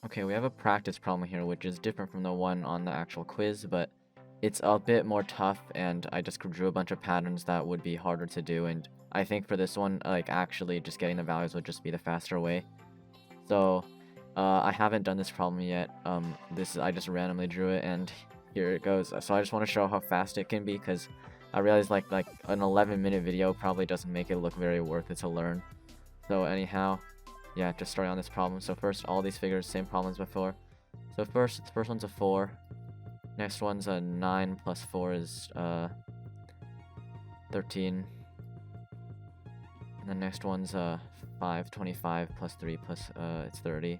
Okay, we have a practice problem here, which is different from the one on the actual quiz, but it's a bit more tough, and I just drew a bunch of patterns that would be harder to do, and I think for this one, like, actually just getting the values would just be the faster way. So, I haven't done this problem yet. I just randomly drew it, and here it goes. So I just want to show how fast it can be, because I realized like an 11-minute video probably doesn't make it look very worth it to learn. So anyhow, yeah, just starting on this problem. So first, all these figures, same problems before. So first one's a 4. Next one's a 9 plus 4 is 13. And the next one's 5, 25 plus 3 plus it's 30.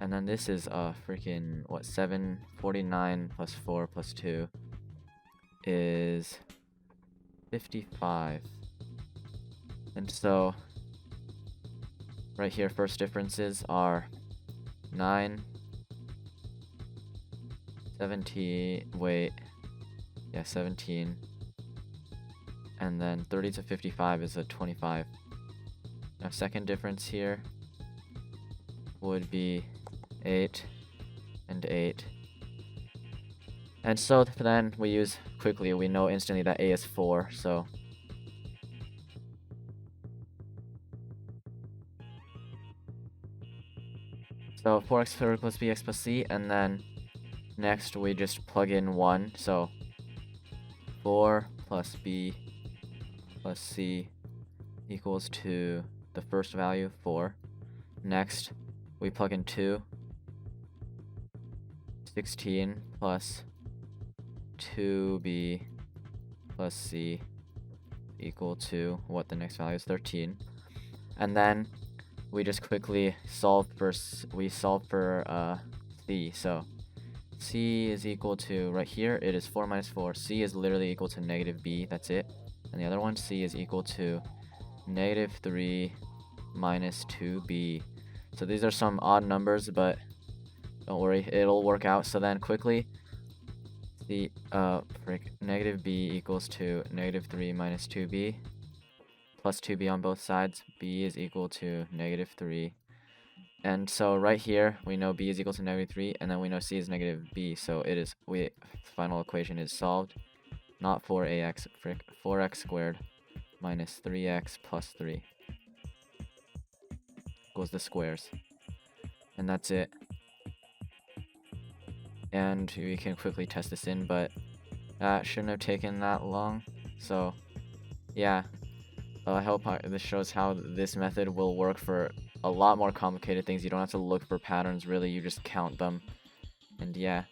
And then this is freaking what, 7, 49 plus 4 plus 2 is 55. And so right here, first differences are 9, 17, wait, yeah, 17, and then 30 to 55 is a 25. Now second difference here would be 8 and 8. And so then we use quickly, we know instantly that A is 4, so so 4x squared plus bx plus c, and then next we just plug in 1, so 4 plus b plus c equals to the first value, 4. Next we plug in 2, 16 plus 2b plus c equal to what the next value is, 13. And then we just quickly solve for c. So c is equal to, right here it is 4 minus 4. C is literally equal to negative b, that's it. And the other one, c is equal to negative 3 minus 2b. So these are some odd numbers, but don't worry, it'll work out. So then quickly, the negative b equals to negative 3 minus 2b plus 2b on both sides. B is equal to negative 3. And so right here, we know b is equal to negative 3, and then we know c is negative b. So it is, final equation is solved. Not 4x squared minus 3x plus 3 equals the squares. And that's it. And we can quickly test this in, but that shouldn't have taken that long. So yeah, I hope this shows how this method will work for a lot more complicated things. You don't have to look for patterns, really, you just count them. And yeah.